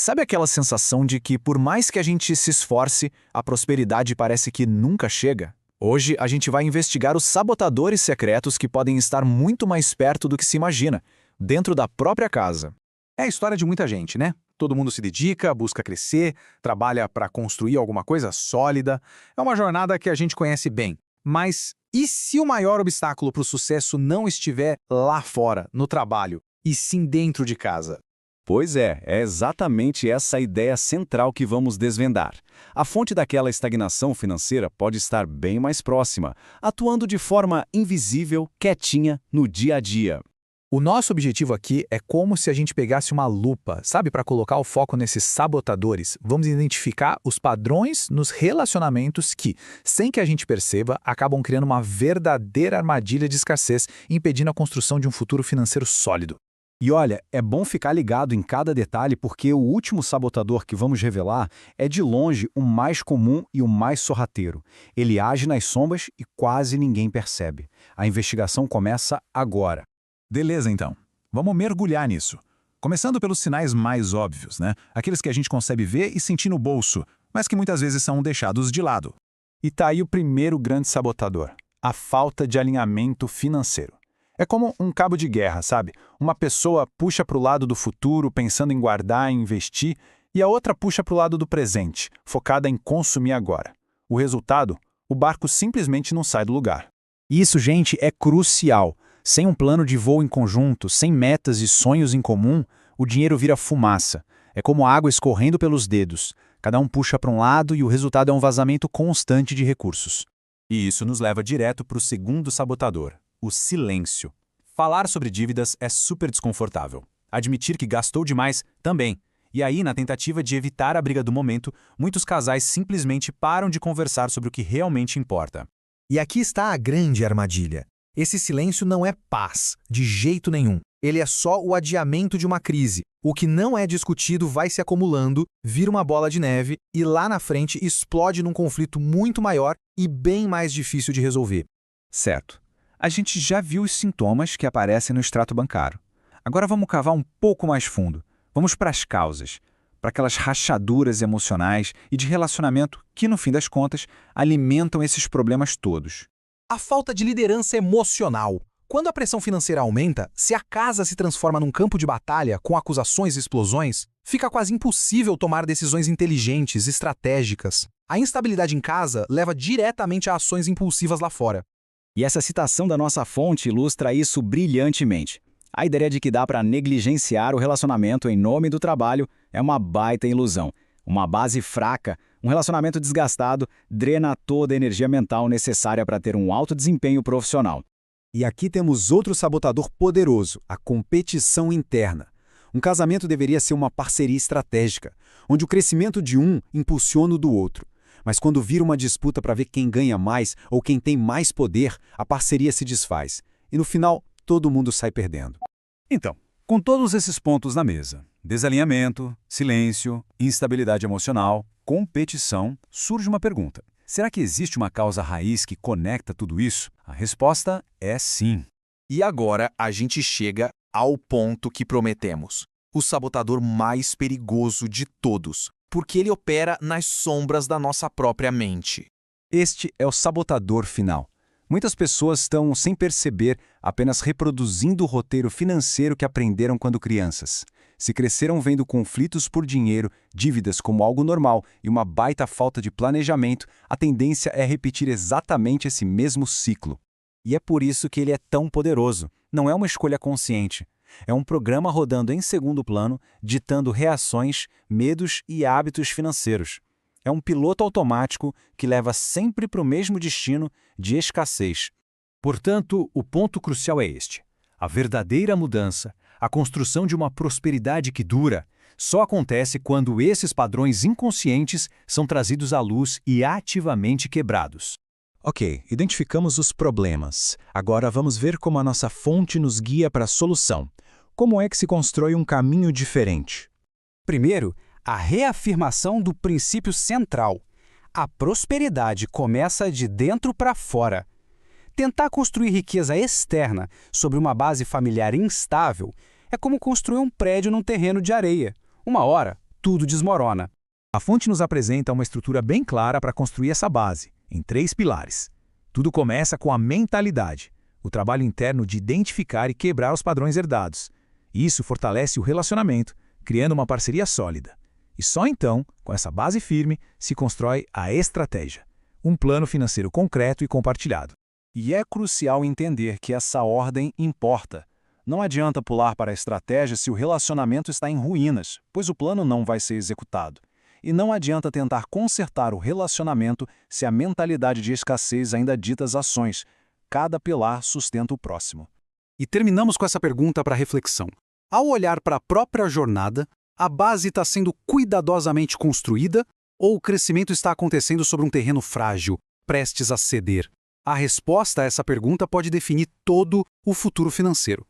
Sabe aquela sensação de que, por mais que a gente se esforce, a prosperidade parece que nunca chega? Hoje, a gente vai investigar os sabotadores secretos que podem estar muito mais perto do que se imagina, dentro da própria casa. É a história de muita gente, né? Todo mundo se dedica, busca crescer, trabalha para construir alguma coisa sólida. É uma jornada que a gente conhece bem. Mas e se o maior obstáculo para o sucesso não estiver lá fora, no trabalho, e sim dentro de casa? Pois é exatamente essa ideia central que vamos desvendar. A fonte daquela estagnação financeira pode estar bem mais próxima, atuando de forma invisível, quietinha, no dia a dia. O nosso objetivo aqui é como se a gente pegasse uma lupa, sabe, para colocar o foco nesses sabotadores. Vamos identificar os padrões nos relacionamentos que, sem que a gente perceba, acabam criando uma verdadeira armadilha de escassez, impedindo a construção de um futuro financeiro sólido. E olha, é bom ficar ligado em cada detalhe porque o último sabotador que vamos revelar é de longe o mais comum e o mais sorrateiro. Ele age nas sombras e quase ninguém percebe. A investigação começa agora. Beleza, então. Vamos mergulhar nisso. Começando pelos sinais mais óbvios, né? Aqueles que a gente consegue ver e sentir no bolso, mas que muitas vezes são deixados de lado. E tá aí o primeiro grande sabotador, a falta de alinhamento financeiro. É como um cabo de guerra, sabe? Uma pessoa puxa para o lado do futuro, pensando em guardar e investir, e a outra puxa para o lado do presente, focada em consumir agora. O resultado? O barco simplesmente não sai do lugar. Isso, gente, é crucial. Sem um plano de voo em conjunto, sem metas e sonhos em comum, o dinheiro vira fumaça. É como água escorrendo pelos dedos. Cada um puxa para um lado e o resultado é um vazamento constante de recursos. E isso nos leva direto para o segundo sabotador, o silêncio. Falar sobre dívidas é super desconfortável. Admitir que gastou demais também. E aí, na tentativa de evitar a briga do momento, muitos casais simplesmente param de conversar sobre o que realmente importa. E aqui está a grande armadilha. Esse silêncio não é paz, de jeito nenhum. Ele é só o adiamento de uma crise. O que não é discutido vai se acumulando, vira uma bola de neve e lá na frente explode num conflito muito maior e bem mais difícil de resolver. Certo. A gente já viu os sintomas que aparecem no extrato bancário. Agora vamos cavar um pouco mais fundo. Vamos para as causas, para aquelas rachaduras emocionais e de relacionamento que, no fim das contas, alimentam esses problemas todos. A falta de liderança emocional. Quando a pressão financeira aumenta, se a casa se transforma num campo de batalha com acusações e explosões, fica quase impossível tomar decisões inteligentes, estratégicas. A instabilidade em casa leva diretamente a ações impulsivas lá fora. E essa citação da nossa fonte ilustra isso brilhantemente. A ideia de que dá para negligenciar o relacionamento em nome do trabalho é uma baita ilusão. Uma base fraca, um relacionamento desgastado, drena toda a energia mental necessária para ter um alto desempenho profissional. E aqui temos outro sabotador poderoso, a competição interna. Um casamento deveria ser uma parceria estratégica, onde o crescimento de um impulsiona o do outro. Mas quando vira uma disputa para ver quem ganha mais ou quem tem mais poder, a parceria se desfaz. E no final, todo mundo sai perdendo. Então, com todos esses pontos na mesa, desalinhamento, silêncio, instabilidade emocional, competição, surge uma pergunta. Será que existe uma causa raiz que conecta tudo isso? A resposta é sim. E agora a gente chega ao ponto que prometemos. O sabotador mais perigoso de todos, porque ele opera nas sombras da nossa própria mente. Este é o sabotador final. Muitas pessoas estão, sem perceber, apenas reproduzindo o roteiro financeiro que aprenderam quando crianças. Se cresceram vendo conflitos por dinheiro, dívidas como algo normal e uma baita falta de planejamento, a tendência é repetir exatamente esse mesmo ciclo. E é por isso que ele é tão poderoso. Não é uma escolha consciente. É um programa rodando em segundo plano, ditando reações, medos e hábitos financeiros. É um piloto automático que leva sempre para o mesmo destino de escassez. Portanto, o ponto crucial é este. A verdadeira mudança, a construção de uma prosperidade que dura, só acontece quando esses padrões inconscientes são trazidos à luz e ativamente quebrados. Ok, identificamos os problemas. Agora vamos ver como a nossa fonte nos guia para a solução. Como é que se constrói um caminho diferente? Primeiro, a reafirmação do princípio central. A prosperidade começa de dentro para fora. Tentar construir riqueza externa sobre uma base familiar instável é como construir um prédio num terreno de areia. Uma hora, tudo desmorona. A fonte nos apresenta uma estrutura bem clara para construir essa base, em 3 pilares. Tudo começa com a mentalidade, o trabalho interno de identificar e quebrar os padrões herdados. Isso fortalece o relacionamento, criando uma parceria sólida. E só então, com essa base firme, se constrói a estratégia, um plano financeiro concreto e compartilhado. E é crucial entender que essa ordem importa. Não adianta pular para a estratégia se o relacionamento está em ruínas, pois o plano não vai ser executado. E não adianta tentar consertar o relacionamento se a mentalidade de escassez ainda dita as ações. Cada pilar sustenta o próximo. E terminamos com essa pergunta para reflexão. Ao olhar para a própria jornada, a base está sendo cuidadosamente construída ou o crescimento está acontecendo sobre um terreno frágil, prestes a ceder? A resposta a essa pergunta pode definir todo o futuro financeiro.